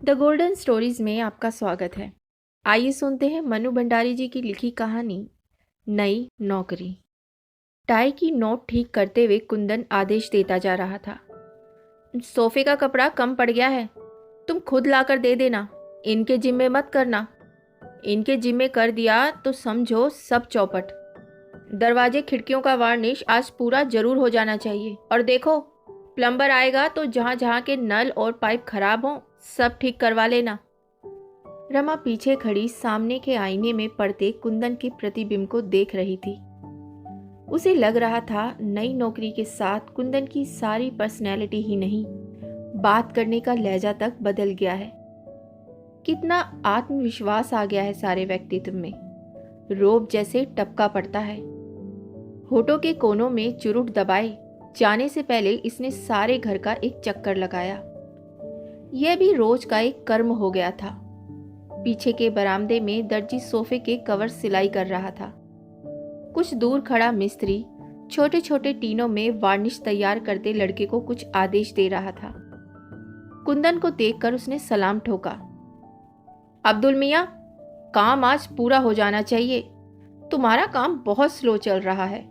The golden stories में आपका स्वागत है। आइए सुनते हैं मनु भंडारी जी की लिखी कहानी नई नौकरी। टाई की नोट ठीक करते हुए कुंदन आदेश देता जा रहा था। सोफे का कपड़ा कम पड़ गया है, तुम खुद लाकर दे देना, इनके जिम्मे मत करना। इनके जिम्मे कर दिया तो समझो सब चौपट। दरवाजे खिड़कियों का वार्निश आज पूरा जरूर हो जाना चाहिए। और देखो, प्लम्बर आएगा तो जहाँ जहाँ के नल और पाइप खराब हों सब ठीक करवा लेना। रमा पीछे खड़ी सामने के आईने में पड़ते कुंदन के प्रतिबिंब को देख रही थी। उसे लग रहा था नई नौकरी के साथ कुंदन की सारी पर्सनैलिटी ही नहीं, बात करने का लहजा तक बदल गया है। कितना आत्मविश्वास आ गया है सारे व्यक्तित्व में, रोब जैसे टपका पड़ता है। होठों के कोनों में चुरुट दबाए जाने से पहले इसने सारे घर का एक चक्कर लगाया। यह भी रोज का एक कर्म हो गया था। पीछे के बरामदे में दर्जी सोफे के कवर सिलाई कर रहा था। कुछ दूर खड़ा मिस्त्री छोटे छोटे टीनों में वार्निश तैयार करते लड़के को कुछ आदेश दे रहा था। कुंदन को देखकर उसने सलाम ठोका। अब्दुल मियाँ, काम आज पूरा हो जाना चाहिए, तुम्हारा काम बहुत स्लो चल रहा है।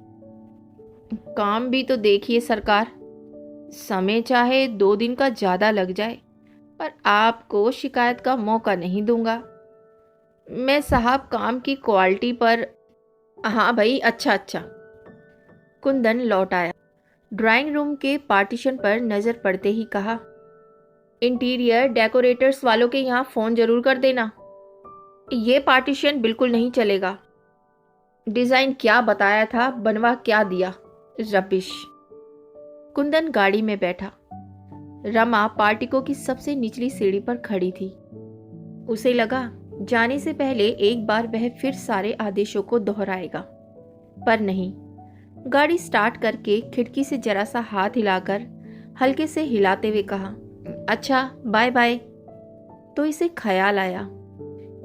काम भी तो देखिए सरकार, समय चाहे 2 दिन का ज़्यादा लग जाए, पर आपको शिकायत का मौका नहीं दूंगा। मैं साहब काम की क्वालिटी पर। हाँ भाई, अच्छा अच्छा। कुंदन लौट आया। ड्राइंग रूम के पार्टीशन पर नज़र पड़ते ही कहा, इंटीरियर डेकोरेटर्स वालों के यहाँ फ़ोन ज़रूर कर देना, ये पार्टीशन बिल्कुल नहीं चलेगा। डिज़ाइन क्या बताया था, बनवा क्या दिया, रबिश। कुंदन गाड़ी में बैठा। रमा पार्टिकों की सबसे निचली सीढ़ी पर खड़ी थी। उसे लगा जाने से पहले एक बार वह फिर सारे आदेशों को दोहराएगा, पर नहीं। गाड़ी स्टार्ट करके खिड़की से जरा सा हाथ हिलाकर हल्के से हिलाते हुए कहा, अच्छा बाय बाय। तो इसे ख्याल आया,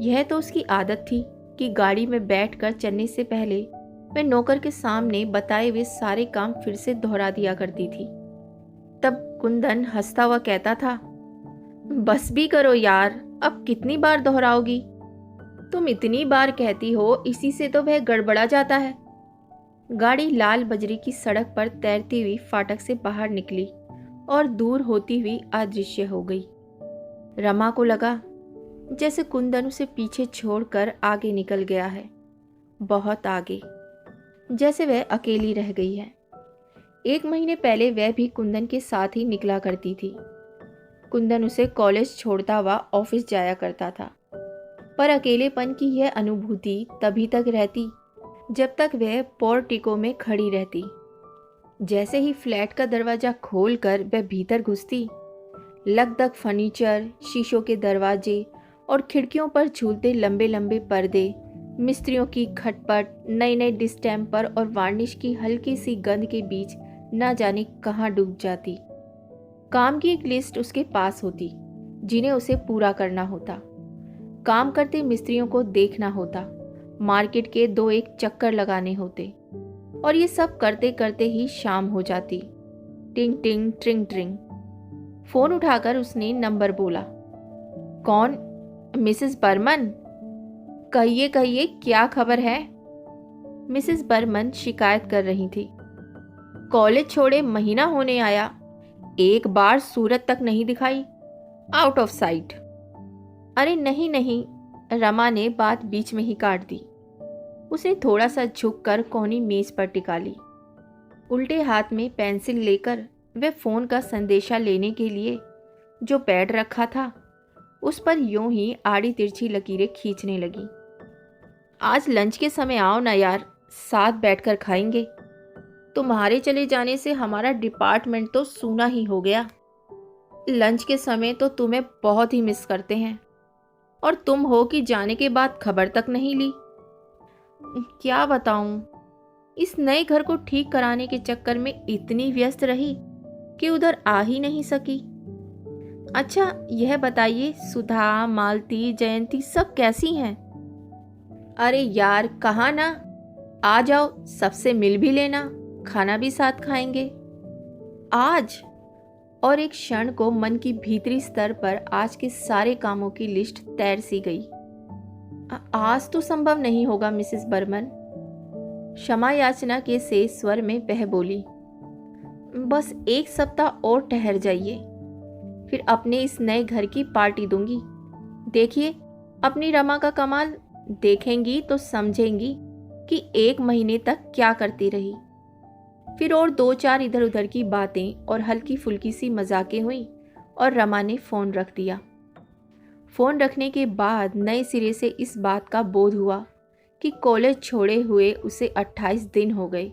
यह तो उसकी आदत थी कि गाड़ी में बैठकर चलने से पहले वह नौकर के सामने बताए हुए सारे काम फिर से दोहरा दिया करती थी। तब कुंदन हंसता हुआ कहता था, बस भी करो यार, अब कितनी बार दोहराओगी? तुम इतनी बार कहती हो, इसी से तो वह गड़बड़ा जाता है। गाड़ी लाल बजरी की सड़क पर तैरती हुई फाटक से बाहर निकली और दूर होती हुई अदृश्य हो गई। रमा को लगा जैसे कुंदन उसे पीछे छोड़कर आगे निकल गया है, बहुत आगे, जैसे वह अकेली रह गई है। 1 महीने पहले वह भी कुंदन के साथ ही निकला करती थी। कुंदन उसे कॉलेज छोड़ता हुआ ऑफिस जाया करता था, पर अकेलेपन की यह अनुभूति तभी तक रहती जब तक वह पोर्टिको में खड़ी रहती। जैसे ही फ्लैट का दरवाज़ा खोलकर वह भीतर घुसती, लगदग फर्नीचर, शीशों के दरवाजे और खिड़कियों पर झूलते लंबे लंबे पर्दे, मिस्त्रियों की खटपट, नए नए डिस्टेम्पर और वार्निश की हल्की सी गंध के बीच न जाने कहाँ डूब जाती। काम की एक लिस्ट उसके पास होती जिन्हें उसे पूरा करना होता। काम करते मिस्त्रियों को देखना होता, मार्केट के 2-1 चक्कर लगाने होते, और ये सब करते करते ही शाम हो जाती। टिंग टिंग ट्रिंग ट्रिंग। फोन उठाकर उसने नंबर बोला। कौन? मिसेस बर्मन? कहिए कहिए, क्या खबर है? मिसेस बर्मन शिकायत कर रही थी। कॉलेज छोड़े महीना होने आया, एक बार सूरत तक नहीं दिखाई, आउट ऑफ साइट। अरे नहीं नहीं, रमा ने बात बीच में ही काट दी। उसने थोड़ा सा झुककर कोहनी मेज पर टिका ली। उल्टे हाथ में पेंसिल लेकर वह फोन का संदेशा लेने के लिए जो पैड रखा था उस पर यूं ही आड़ी तिरछी लकीरें खींचने लगी। आज लंच के समय आओ ना यार, साथ बैठकर खाएंगे। तुम्हारे चले जाने से हमारा डिपार्टमेंट तो सूना ही हो गया। लंच के समय तो तुम्हें बहुत ही मिस करते हैं, और तुम हो कि जाने के बाद खबर तक नहीं ली। क्या बताऊं, इस नए घर को ठीक कराने के चक्कर में इतनी व्यस्त रही कि उधर आ ही नहीं सकी। अच्छा यह बताइए, सुधा, मालती, जयंती सब कैसी हैं? अरे यार कहाँ ना, आ जाओ, सबसे मिल भी लेना, खाना भी साथ खाएंगे। आज? और एक क्षण को मन की भीतरी स्तर पर आज के सारे कामों की लिस्ट तैर सी गई। आज तो संभव नहीं होगा मिसेस बर्मन, क्षमा याचना के से स्वर में वह बोली। बस एक सप्ताह और ठहर जाइए, फिर अपने इस नए घर की पार्टी दूंगी। देखिए अपनी रमा का कमाल, देखेंगी तो समझेंगी कि 1 महीने तक क्या करती रही। फिर और 2-4 इधर उधर की बातें और हल्की फुल्की सी मजाकें हुई और रमा ने फ़ोन रख दिया। फ़ोन रखने के बाद नए सिरे से इस बात का बोध हुआ कि कॉलेज छोड़े हुए उसे 28 दिन हो गए।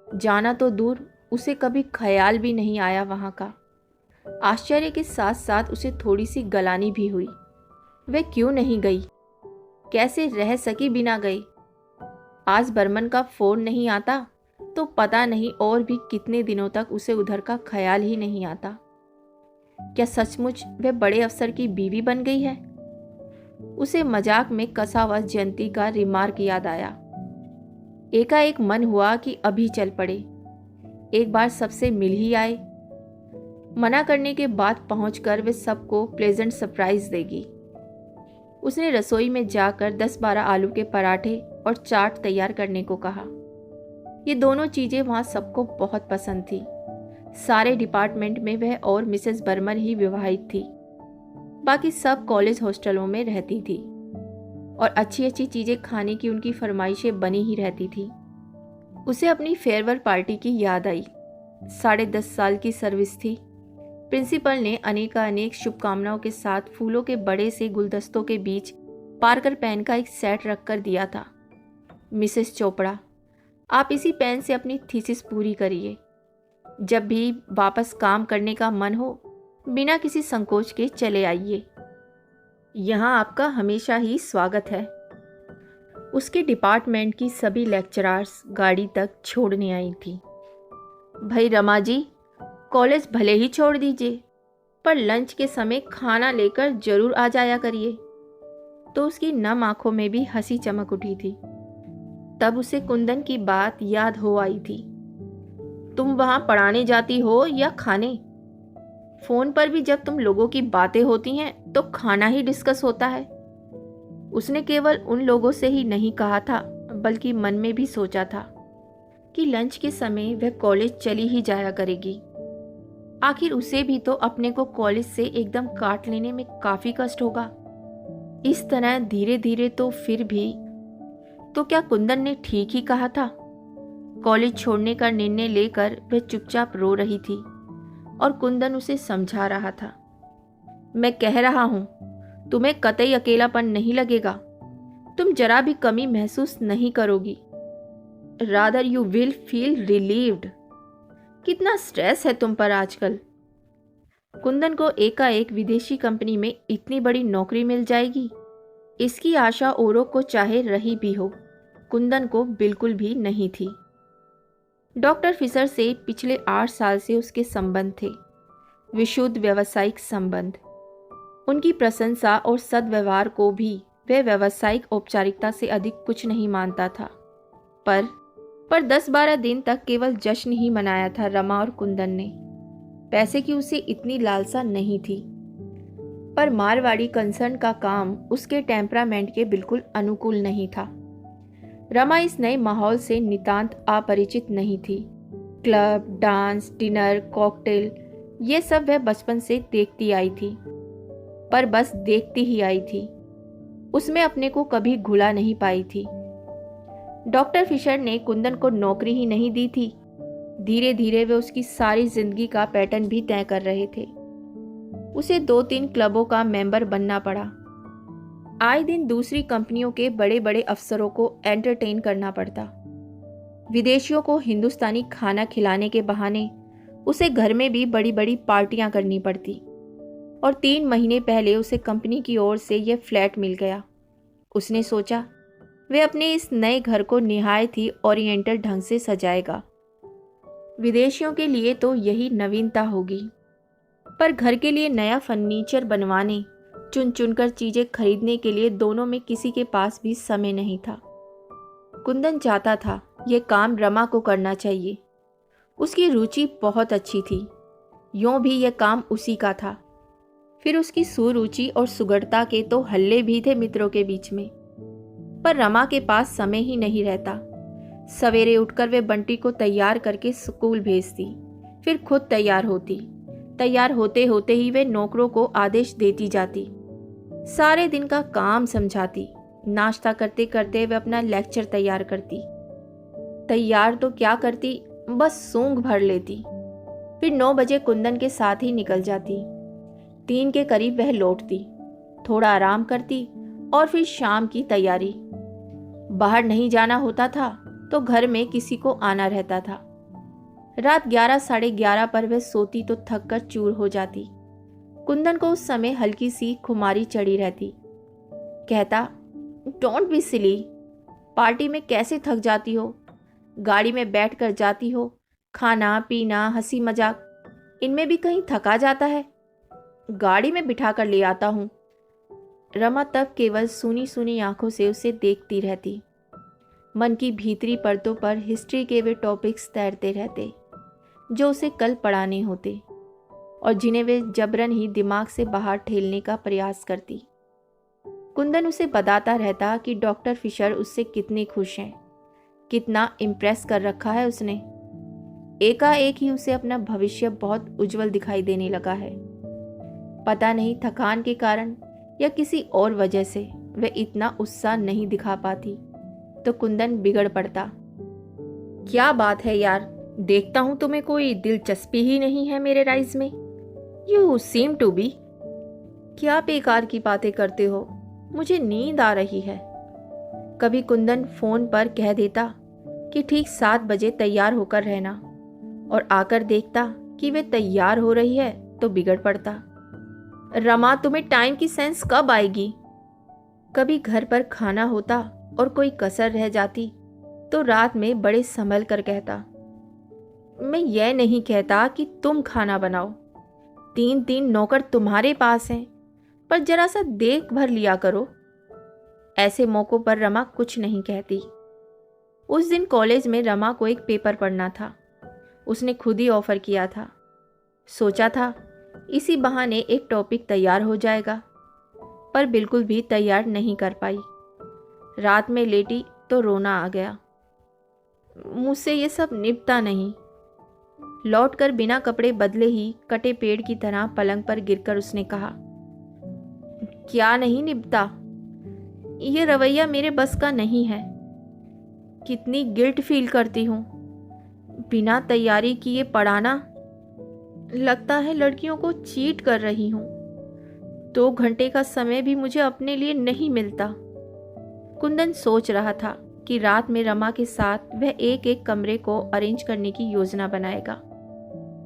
जाना तो दूर, उसे कभी ख्याल भी नहीं आया वहाँ का। आश्चर्य के साथ साथ उसे थोड़ी सी गलानी भी हुई। वह क्यों नहीं गई, कैसे रह सकी बिना गई। आज बर्मन का फ़ोन नहीं आता तो पता नहीं और भी कितने दिनों तक उसे उधर का ख्याल ही नहीं आता। क्या सचमुच वह बड़े अफसर की बीवी बन गई है? उसे मजाक में कसा हुआ जयंती का रिमार्क याद आया। एकाएक मन हुआ कि अभी चल पड़े, एक बार सबसे मिल ही आए। मना करने के बाद पहुंचकर वे सबको प्लेजेंट सरप्राइज देगी। उसने रसोई में जाकर 10-12 आलू के पराठे और चाट तैयार करने को कहा। ये दोनों चीज़ें वहाँ सबको बहुत पसंद थी। सारे डिपार्टमेंट में वह और मिसेस बर्मन ही विवाहित थी, बाकी सब कॉलेज हॉस्टलों में रहती थी और अच्छी अच्छी चीज़ें खाने की उनकी फरमाइशें बनी ही रहती थी। उसे अपनी फेयरवेल पार्टी की याद आई। 10.5 साल की सर्विस थी। प्रिंसिपल ने अनेक शुभकामनाओं के साथ फूलों के बड़े से गुलदस्तों के बीच पार्कर पेन का एक सेट रख कर दिया था। मिसेस चोपड़ा, आप इसी पेन से अपनी थीसिस पूरी करिए। जब भी वापस काम करने का मन हो, बिना किसी संकोच के चले आइए। यहाँ आपका हमेशा ही स्वागत है। उसके डिपार्टमेंट की सभी लेक्चरर्स गाड़ी तक छोड़ने आई थी। भाई रमा जी, कॉलेज भले ही छोड़ दीजिए, पर लंच के समय खाना लेकर जरूर आ जाया करिए। तो उसकी नम आंखों में भी हंसी चमक उठी थी। तब उसे कुंदन की बात याद हो आई थी। तुम वहां पढ़ाने जाती हो या खाने? फोन पर भी जब तुम लोगों की बातें होती हैं तो खाना ही डिस्कस होता है। उसने केवल उन लोगों से ही नहीं कहा था, बल्कि मन में भी सोचा था कि लंच के समय वह कॉलेज चली ही जाया करेगी। आखिर उसे भी तो अपने को कॉलेज से एकदम काट लेने में काफी कष्ट होगा। इस तरह धीरे धीरे तो फिर भी। तो क्या कुंदन ने ठीक ही कहा था? कॉलेज छोड़ने का निर्णय लेकर वह चुपचाप रो रही थी और कुंदन उसे समझा रहा था। मैं कह रहा हूं, तुम्हें कतई अकेलापन नहीं लगेगा। तुम जरा भी कमी महसूस नहीं करोगी। Rather you will feel relieved. कितना स्ट्रेस है तुम पर आजकल। कुंदन को एकाएक विदेशी कंपनी में इतनी बड़ी नौकरी मिल जाएगी, इसकी आशा औरों को चाहे रही भी हो, कुंदन को बिल्कुल भी नहीं थी। डॉक्टर फिशर से पिछले 8 साल से उसके संबंध थे, विशुद्ध व्यावसायिक संबंध। उनकी प्रशंसा और सद्व्यवहार को भी वह व्यावसायिक औपचारिकता से अधिक कुछ नहीं मानता था। पर 10-12 दिन तक केवल जश्न ही मनाया था रमा और कुंदन ने। पैसे की उसे इतनी लालसा नहीं थी, पर मारवाड़ी कंसर्न का काम उसके टेम्परामेंट के बिल्कुल अनुकूल नहीं था। रमा इस नए माहौल से नितांत अपरिचित नहीं थी। क्लब, डांस, डिनर, कॉकटेल, ये सब वह बचपन से देखती आई थी, पर बस देखती ही आई थी। उसमें अपने को कभी घुला नहीं पाई थी। डॉक्टर फिशर ने कुंदन को नौकरी ही नहीं दी थी। धीरे धीरे वे उसकी सारी जिंदगी का पैटर्न भी तय कर रहे थे। उसे 2-3 क्लबों का मेंबर बनना पड़ा। आए दिन दूसरी कंपनियों के बड़े बड़े अफसरों को एंटरटेन करना पड़ता। विदेशियों को हिंदुस्तानी खाना खिलाने के बहाने उसे घर में भी बड़ी बड़ी पार्टियां करनी पड़ती। और 3 महीने पहले उसे कंपनी की ओर से यह फ्लैट मिल गया। उसने सोचा वे अपने इस नए घर को निहायत ही ओरिएंटल ढंग से सजाएगा। विदेशियों के लिए तो यही नवीनता होगी, पर घर के लिए नया फर्नीचर बनवाने, चुन चुनकर चीजें खरीदने के लिए दोनों में किसी के पास भी समय नहीं था। कुंदन चाहता था यह काम रमा को करना चाहिए। उसकी रुचि बहुत अच्छी थी। यूं भी यह काम उसी का था। फिर उसकी सुरुचि और सुगढ़ता के तो हल्ले भी थे मित्रों के बीच में। पर रमा के पास समय ही नहीं रहता। सवेरे उठकर वे बंटी को तैयार करके स्कूल भेजती, फिर खुद तैयार होती। तैयार होते होते ही वे नौकरों को आदेश देती जाती, सारे दिन का काम समझाती। नाश्ता करते करते वे अपना लेक्चर तैयार करती। तैयार तो क्या करती, बस सूंघ भर लेती। फिर 9 बजे कुंदन के साथ ही निकल जाती। 3 के करीब वह लौटती, थोड़ा आराम करती और फिर शाम की तैयारी। बाहर नहीं जाना होता था तो घर में किसी को आना रहता था। रात 11 साढ़े 11 पर वह सोती तो थक कर चूर हो जाती। कुंदन को उस समय हल्की सी खुमारी चढ़ी रहती। कहता, डोंट बी सिली, पार्टी में कैसे थक जाती हो, गाड़ी में बैठ कर जाती हो, खाना पीना हंसी मजाक, इनमें भी कहीं थका जाता है। गाड़ी में बिठा कर ले आता हूँ। रमा तब केवल सुनी सुनी आंखों से उसे देखती रहती। मन की भीतरी परतों पर हिस्ट्री के वे टॉपिक्स तैरते रहते जो उसे कल पढ़ाने होते और जिन्हें वे जबरन ही दिमाग से बाहर ठेलने का प्रयास करती। कुंदन उसे बताता रहता कि डॉक्टर फिशर उससे कितने खुश हैं, कितना इम्प्रेस कर रखा है उसने। एकाएक ही उसे अपना भविष्य बहुत उज्जवल दिखाई देने लगा है। पता नहीं थकान के कारण या किसी और वजह से वह इतना उत्साह नहीं दिखा पाती तो कुंदन बिगड़ पड़ता। क्या बात है यार, देखता हूं तुम्हें कोई दिलचस्पी ही नहीं है मेरे राइज में। You seem to be. क्या बेकार की बातें करते हो, मुझे नींद आ रही है। कभी कुंदन फोन पर कह देता कि ठीक 7 बजे तैयार होकर रहना और आकर देखता कि वे तैयार हो रही है तो बिगड़ पड़ता। रमा, तुम्हें टाइम की सेंस कब आएगी। कभी घर पर खाना होता और कोई कसर रह जाती तो रात में बड़े संभल कर कहता, मैं यह नहीं कहता कि तुम खाना बनाओ, 3 नौकर तुम्हारे पास हैं, पर जरा सा देख भर लिया करो। ऐसे मौकों पर रमा कुछ नहीं कहती। उस दिन कॉलेज में रमा को एक पेपर पढ़ना था। उसने खुद ही ऑफर किया था। सोचा था इसी बहाने एक टॉपिक तैयार हो जाएगा, पर बिल्कुल भी तैयार नहीं कर पाई। रात में लेटी तो रोना आ गया। मुझसे ये सब निपटा नहीं। लौटकर बिना कपड़े बदले ही कटे पेड़ की तरह पलंग पर गिरकर उसने कहा, क्या नहीं निपटा, ये रवैया मेरे बस का नहीं है। कितनी गिल्ट फील करती हूँ, बिना तैयारी किए पढ़ाना। लगता है लड़कियों को चीट कर रही हूँ। 2 घंटे का समय भी मुझे अपने लिए नहीं मिलता। कुंदन सोच रहा था कि रात में रमा के साथ वह एक एक कमरे को अरेंज करने की योजना बनाएगा।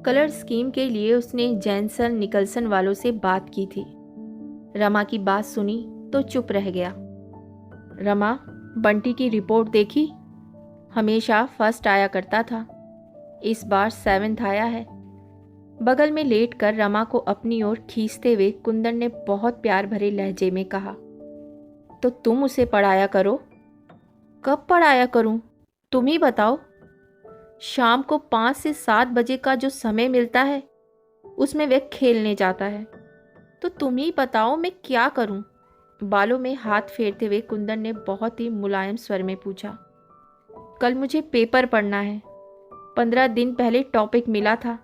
कलर स्कीम के लिए उसने जैनसन निकलसन वालों से बात की थी। रमा की बात सुनी तो चुप रह गया। रमा, बंटी की रिपोर्ट देखी? हमेशा फर्स्ट आया करता था, इस बार 7th आया है। बगल में लेटकर रमा को अपनी ओर खींचते हुए कुंदन ने बहुत प्यार भरे लहजे में कहा, तो तुम उसे पढ़ाया करो। कब पढ़ाया करूं, तुम ही बताओ। शाम को 5 से 7 बजे का जो समय मिलता है उसमें वह खेलने जाता है, तो तुम ही बताओ मैं क्या करूं। बालों में हाथ फेरते हुए कुंदन ने बहुत ही मुलायम स्वर में पूछा, कल मुझे पेपर पढ़ना है। 15 दिन पहले टॉपिक मिला था,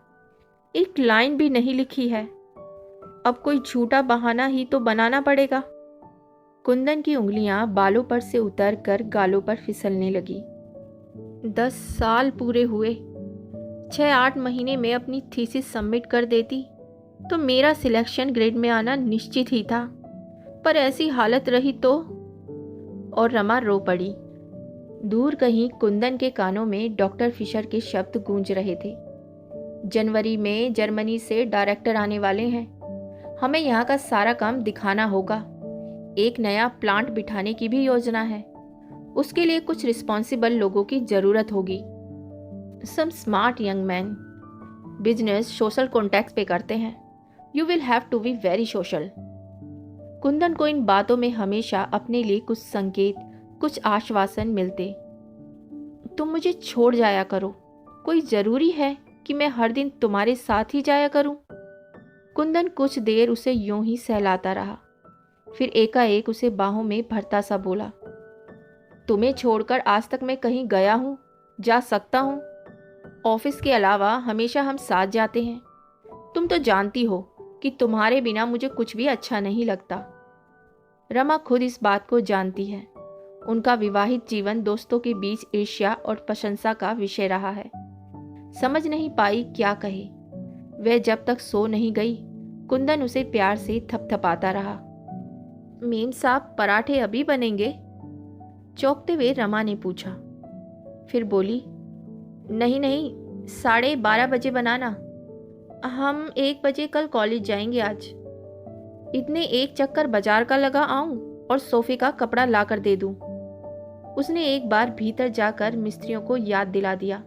एक लाइन भी नहीं लिखी है। अब कोई झूठा बहाना ही तो बनाना पड़ेगा। कुंदन की उंगलियां बालों पर से उतर कर गालों पर फिसलने लगी। 10 साल पूरे हुए, 6-8 महीने में अपनी थीसिस सबमिट कर देती तो मेरा सिलेक्शन ग्रेड में आना निश्चित ही था, पर ऐसी हालत रही तो। और रमा रो पड़ी। दूर कहीं कुंदन के कानों में डॉक्टर फिशर के शब्द गूंज रहे थे, जनवरी में जर्मनी से डायरेक्टर आने वाले हैं, हमें यहाँ का सारा काम दिखाना होगा। एक नया प्लांट बिठाने की भी योजना है, उसके लिए कुछ रिस्पॉन्सिबल लोगों की जरूरत होगी। Some smart young man, business social contact पे करते हैं। You will have to be very social. Kundan को इन बातों में हमेशा अपने लिए कुछ संकेत, कुछ आश्वासन मिलते। तुम मुझे छोड़ जाया करो, कोई जरूरी है, कि मैं हर दिन तुम्हारे साथ ही जाया करूं? कुंदन कुछ देर उसे यूं ही सहलाता रहा, फिर एकाएक उसे बाहों में भरता सा बोला, तुम्हें छोड़कर आज तक मैं कहीं गया हूं, जा सकता हूं? ऑफिस के अलावा हमेशा हम साथ जाते हैं। तुम तो जानती हो कि तुम्हारे बिना मुझे कुछ भी अच्छा नहीं लगता। रमा खुद इस बात को जानती है। उनका विवाहित जीवन दोस्तों के बीच ईर्ष्या और प्रशंसा का विषय रहा है। समझ नहीं पाई क्या कहे। वह जब तक सो नहीं गई, कुंदन उसे प्यार से थपथपाता रहा। मेम साहब, पराठे अभी बनेंगे? चौंकते हुए रमा ने पूछा। फिर बोली, नहीं नहीं, 12:30 बजे बनाना। हम 1 बजे कल कॉलेज जाएंगे आज। इतने एक चक्कर बाजार का लगा आऊं और सोफे का कपड़ा लाकर दे दूं। उसने एक बार भीतर जाकर मिस्त्रियों को याद दिला दिया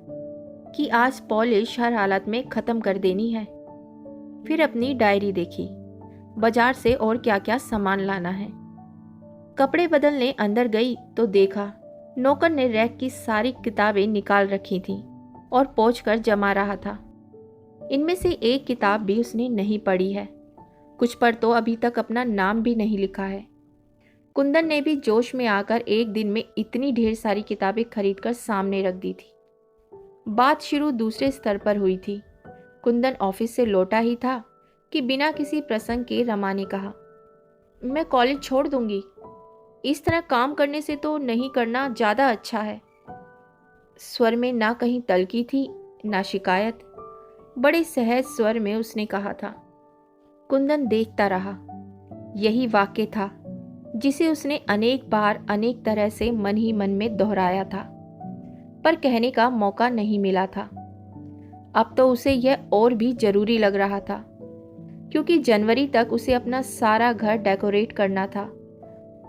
कि आज पॉलिश हर हालत में ख़त्म कर देनी है। फिर अपनी डायरी देखी, बाजार से और क्या क्या सामान लाना है। कपड़े बदलने अंदर गई तो देखा नौकर ने रैक की सारी किताबें निकाल रखी थीं और पोंछकर जमा रहा था। इनमें से एक किताब भी उसने नहीं पढ़ी है। कुछ पर तो अभी तक अपना नाम भी नहीं लिखा है। कुंदन ने भी जोश में आकर एक दिन में इतनी ढेर सारी किताबें खरीदकर सामने रख दी थी। बात शुरू दूसरे स्तर पर हुई थी। कुंदन ऑफिस से लौटा ही था कि बिना किसी प्रसंग के रमा ने कहा, मैं कॉलेज छोड़ दूंगी। इस तरह काम करने से तो नहीं करना ज़्यादा अच्छा है। स्वर में ना कहीं तल्खी थी ना शिकायत। बड़े सहज स्वर में उसने कहा था। कुंदन देखता रहा। यही वाक्य था जिसे उसने अनेक बार अनेक तरह से मन ही मन में दोहराया था, पर कहने का मौका नहीं मिला था। अब तो उसे यह और भी जरूरी लग रहा था, क्योंकि जनवरी तक उसे अपना सारा घर डेकोरेट करना था,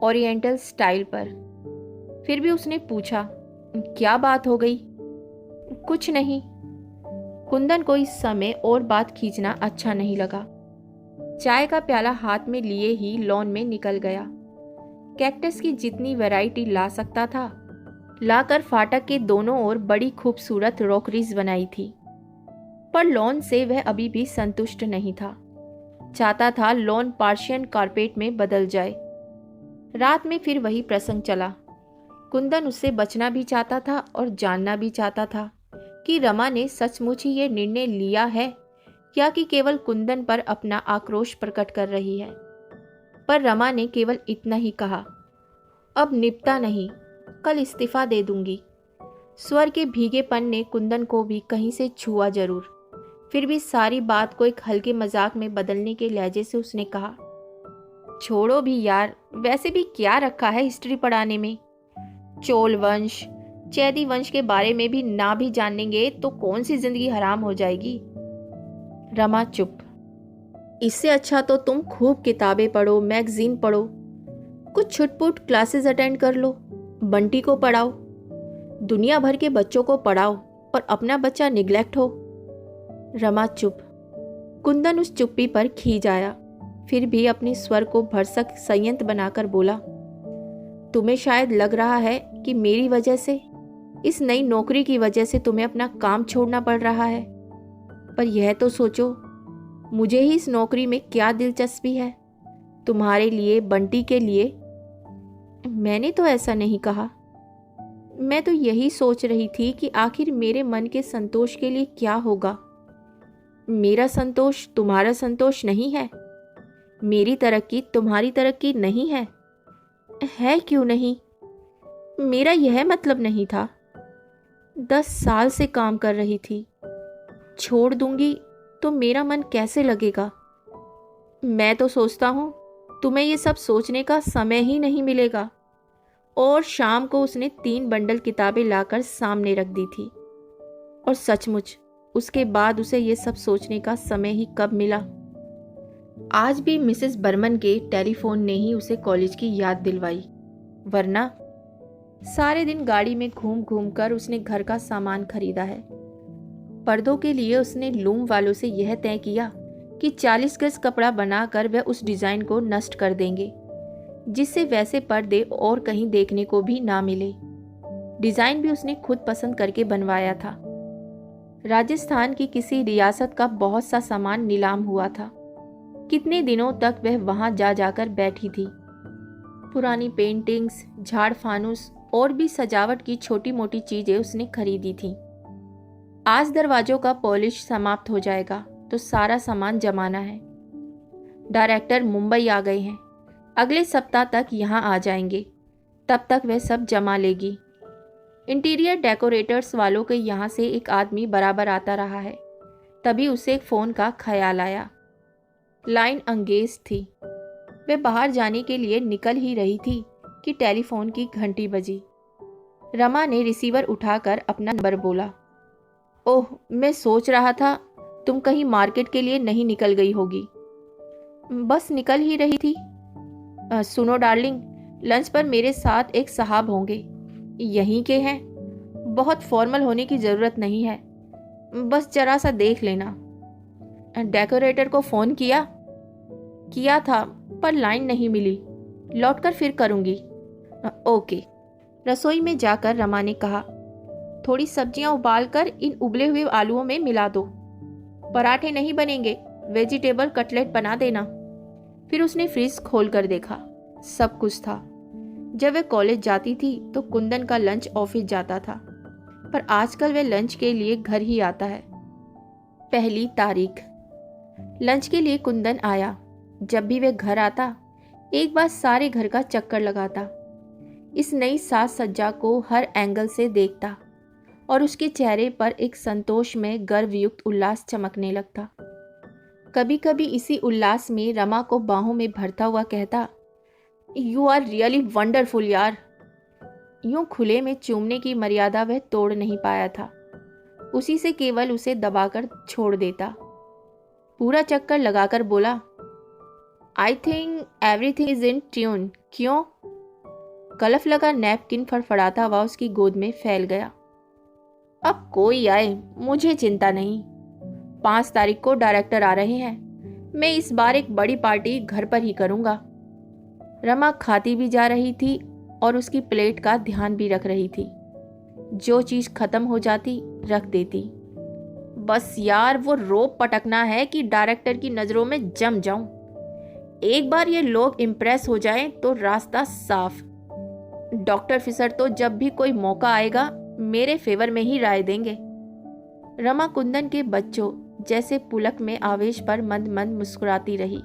ओरिएंटल स्टाइल पर। फिर भी उसने पूछा, क्या बात हो गई? कुछ नहीं। कुंदन को इस समय और बात खींचना अच्छा नहीं लगा। चाय का प्याला हाथ में लिए ही लॉन में निकल गया। कैक्टस की जितनी वैरायटी ला सकता था लाकर फाटक के दोनों ओर बड़ी खूबसूरत रॉकरीज बनाई थी। पर लॉन से वह अभी भी संतुष्ट नहीं था। चाहता था लॉन पर्शियन कारपेट में बदल जाए। रात में फिर वही प्रसंग चला। कुंदन उससे बचना भी चाहता था और जानना भी चाहता था कि रमा ने सचमुच ही ये निर्णय लिया है या कि केवल कुंदन पर अपना आक्रोश प्रकट कर रही है। पर रमा ने केवल इतना ही कहा, अब निपटा नहीं, कल इस्तीफा दे दूंगी। स्वर के भीगेपन ने कुंदन को भी कहीं से छुआ जरूर। फिर भी सारी बात को एक हल्के मजाक में बदलने के लहजे से उसने कहा, छोड़ो भी यार, वैसे भी क्या रखा है हिस्ट्री पढ़ाने में? चोल वंश, चैदी वंश के बारे में भी ना भी जानेंगे तो कौन सी जिंदगी हराम हो जाएगी। रमा चुप। इससे अच्छा तो तुम खूब किताबें पढ़ो, मैगजीन पढ़ो, कुछ छुटपुट क्लासेस अटेंड कर लो, बंटी को पढ़ाओ, दुनिया भर के बच्चों को पढ़ाओ और अपना बच्चा निग्लेक्ट हो। रमा चुप। कुंदन उस चुप्पी पर खींच आया, फिर भी अपने स्वर को भरसक संयंत्र बनाकर बोला, तुम्हें शायद लग रहा है कि मेरी वजह से, इस नई नौकरी की वजह से तुम्हें अपना काम छोड़ना पड़ रहा है। पर यह तो सोचो, मुझे ही इस नौकरी में क्या दिलचस्पी है? तुम्हारे लिए, बंटी के लिए? मैंने तो ऐसा नहीं कहा। मैं तो यही सोच रही थी कि आखिर मेरे मन के संतोष के लिए क्या होगा। मेरा संतोष तुम्हारा संतोष नहीं है, मेरी तरक्की तुम्हारी तरक्की नहीं है। है क्यों नहीं? मेरा यह मतलब नहीं था। 10 साल से काम कर रही थी, छोड़ दूंगी तो मेरा मन कैसे लगेगा? मैं तो सोचता हूँ तुम्हें ये सब सोचने का समय ही नहीं मिलेगा। और शाम को उसने 3 बंडल किताबें लाकर सामने रख दी थी। और सचमुच उसके बाद उसे ये सब सोचने का समय ही कब मिला? आज भी मिसेस बर्मन के टेलीफोन ने ही उसे कॉलेज की याद दिलवाई, वरना सारे दिन गाड़ी में घूम घूम कर उसने घर का सामान खरीदा है। पर्दों के लिए उसने लूम वालों से यह तय किया कि 40 गज कपड़ा बनाकर वह उस डिज़ाइन को नष्ट कर देंगे, जिससे वैसे पर्दे और कहीं देखने को भी ना मिले। डिज़ाइन भी उसने खुद पसंद करके बनवाया था। राजस्थान की किसी रियासत का बहुत सा सामान नीलाम हुआ था। कितने दिनों तक वह वहां जा जाकर बैठी थी। पुरानी पेंटिंग्स, झाड़ फानूस और भी सजावट की छोटी मोटी चीजें उसने खरीदी थी। आज दरवाजों का पॉलिश समाप्त हो जाएगा तो सारा सामान जमाना है। डायरेक्टर मुंबई आ गए हैं, अगले सप्ताह तक यहाँ आ जाएंगे। तब तक वह सब जमा लेगी। इंटीरियर डेकोरेटर्स वालों के यहाँ से एक आदमी बराबर आता रहा है। तभी उसे एक फ़ोन का ख्याल आया। लाइन अंगेज थी। वह बाहर जाने के लिए निकल ही रही थी कि टेलीफोन की घंटी बजी। रमा ने रिसीवर उठाकर अपना नंबर बोला। ओह, मैं सोच रहा था तुम कहीं मार्केट के लिए नहीं निकल गई होगी। बस निकल ही रही थी। सुनो डार्लिंग, लंच पर मेरे साथ एक साहब होंगे, यहीं के हैं। बहुत फॉर्मल होने की ज़रूरत नहीं है, बस जरा सा देख लेना। डेकोरेटर को फ़ोन किया था पर लाइन नहीं मिली, लौटकर फिर करूँगी। ओके। रसोई में जाकर रमा ने कहा, थोड़ी सब्जियां उबालकर इन उबले हुए आलूओं में मिला दो। पराठे नहीं बनेंगे, वेजिटेबल कटलेट बना देना। फिर उसने फ्रिज खोल कर देखा, सब कुछ था। जब वह कॉलेज जाती थी तो कुंदन का लंच ऑफिस जाता था, पर आजकल वह लंच के लिए घर ही आता है। 1 तारीख। लंच के लिए कुंदन आया। जब भी वह घर आता एक बार सारे घर का चक्कर लगाता, इस नई साज सज्जा को हर एंगल से देखता और उसके चेहरे पर एक संतोष में गर्वयुक्त उल्लास चमकने लगता। कभी कभी इसी उल्लास में रमा को बाहों में भरता हुआ कहता, यू आर रियली वंडरफुल यार। यूं खुले में चूमने की मर्यादा वह तोड़ नहीं पाया था। उसी से केवल उसे दबाकर छोड़ देता। पूरा चक्कर लगाकर बोला, I think everything is in tune. क्यों? कलफ लगा नैपकिन फड़फड़ाता हुआ उसकी गोद में फैल गया। अब कोई आए मुझे चिंता नहीं। 5 तारीख को डायरेक्टर आ रहे हैं। मैं इस बार एक बड़ी पार्टी घर पर ही करूंगा। रमा खाती भी जा रही थी और उसकी प्लेट का ध्यान भी रख रही थी। जो चीज खत्म हो जाती रख देती। बस यार वो रोप पटकना है कि डायरेक्टर की नजरों में जम जाऊं। एक बार ये लोग इम्प्रेस हो जाएं तो रास्ता साफ। डॉक्टर फिसर तो जब भी कोई मौका आएगा मेरे फेवर में ही राय देंगे। रमा कुंदन के बच्चों जैसे पुलक में आवेश पर मंद मंद मुस्कुराती रही।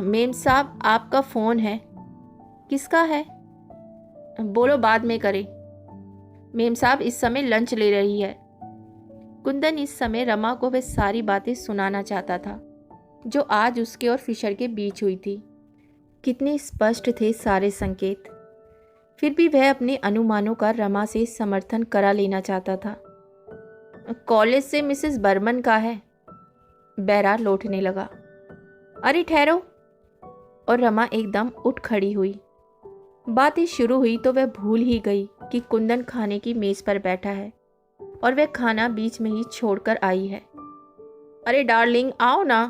मेम साहब, आपका फोन है। किसका है? बोलो बाद में करें। मेम साहब इस समय लंच ले रही है। कुंदन इस समय रमा को वह सारी बातें सुनाना चाहता था जो आज उसके और फिशर के बीच हुई थी। कितने स्पष्ट थे सारे संकेत। फिर भी वह अपने अनुमानों का रमा से समर्थन करा लेना चाहता था। कॉलेज से मिसेस बर्मन का है। बैरा लौटने लगा। अरे ठहरो। और रमा एकदम उठ खड़ी हुई। बातें शुरू हुई तो वह भूल ही गई कि कुंदन खाने की मेज पर बैठा है और वह खाना बीच में ही छोड़कर आई है। अरे डार्लिंग आओ ना।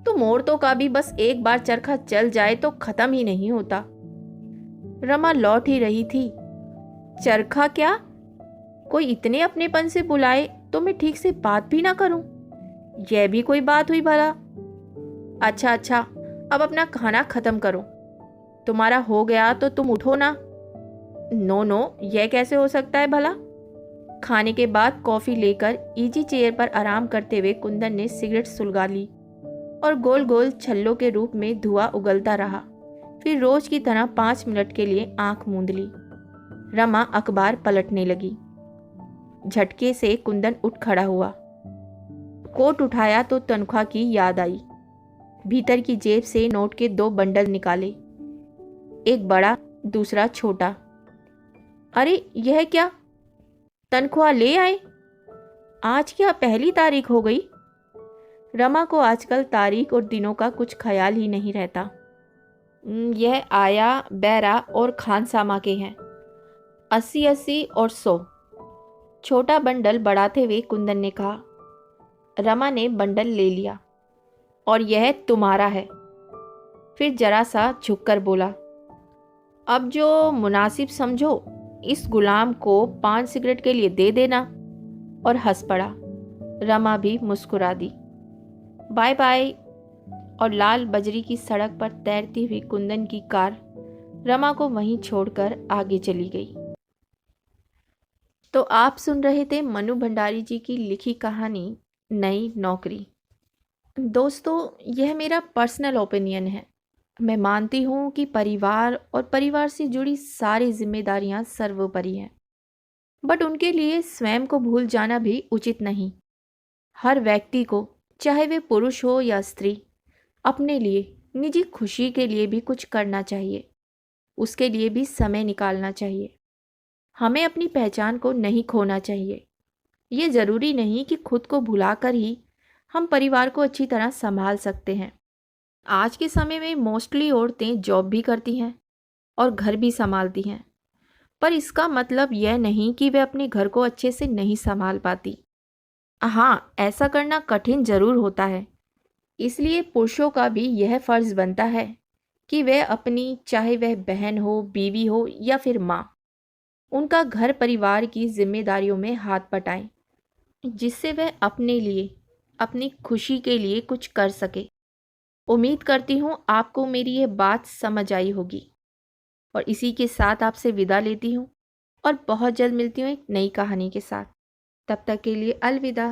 तुम औरतों का भी बस एक बार चरखा चल जाए तो खत्म ही नहीं होता। रमा लौट ही रही थी। चरखा क्या? कोई इतने अपनेपन से बुलाए तो मैं ठीक से बात भी ना करूं? यह भी कोई बात हुई भला? अच्छा, अब अपना खाना खत्म करो। तुम्हारा हो गया तो तुम उठो ना। नो, यह कैसे हो सकता है भला? खाने के बाद कॉफी लेकर इजी चेयर पर आराम करते हुए कुंदन ने सिगरेट सुलगा ली और गोल गोल छल्लों के रूप में धुआं उगलता रहा। फिर रोज की तरह 5 मिनट के लिए आंख मूंद ली। रमा अखबार पलटने लगी। झटके से कुंदन उठ खड़ा हुआ। कोट उठाया तो तनख्वाह की याद आई। भीतर की जेब से नोट के 2 बंडल निकाले, एक बड़ा दूसरा छोटा। अरे यह क्या? तनख्वाह ले आए? आज क्या 1 तारीख हो गई? रमा को आजकल तारीख और दिनों का कुछ ख्याल ही नहीं रहता। यह आया, बैरा और खानसामा के हैं। 80 और 100। छोटा बंडल बढ़ाते हुए कुंदन ने कहा। रमा ने बंडल ले लिया। और यह तुम्हारा है। फिर जरा सा झुककर बोला, अब जो मुनासिब समझो इस गुलाम को 5 सिगरेट के लिए दे देना। और हंस पड़ा। रमा भी मुस्कुरा दी। Bye bye. और लाल बजरी की सड़क पर तैरती हुई कुंदन की कार रमा को वहीं छोड़कर आगे चली गई। तो आप सुन रहे थे मनु भंडारी जी की लिखी कहानी नई नौकरी। दोस्तों, यह मेरा पर्सनल ओपिनियन है। मैं मानती हूँ कि परिवार और परिवार से जुड़ी सारी जिम्मेदारियाँ सर्वोपरि हैं, बट उनके लिए स्वयं को भूल जाना भी उचित नहीं। हर व्यक्ति को, चाहे वे पुरुष हो या स्त्री, अपने लिए निजी खुशी के लिए भी कुछ करना चाहिए। उसके लिए भी समय निकालना चाहिए। हमें अपनी पहचान को नहीं खोना चाहिए। ये ज़रूरी नहीं कि खुद को भुलाकर ही हम परिवार को अच्छी तरह संभाल सकते हैं। आज के समय में मोस्टली औरतें जॉब भी करती हैं और घर भी संभालती हैं, पर इसका मतलब यह नहीं कि वे अपने घर को अच्छे से नहीं संभाल पाती। हाँ, ऐसा करना कठिन ज़रूर होता है। इसलिए पुरुषों का भी यह फ़र्ज़ बनता है कि वे अपनी, चाहे वह बहन हो, बीवी हो या फिर माँ, उनका घर परिवार की जिम्मेदारियों में हाथ बटाएं, जिससे वह अपने लिए, अपनी खुशी के लिए कुछ कर सके। उम्मीद करती हूँ आपको मेरी ये बात समझ आई होगी। और इसी के साथ आपसे विदा लेती हूँ और बहुत जल्द मिलती हूँ एक नई कहानी के साथ। तब तक के लिए अलविदा।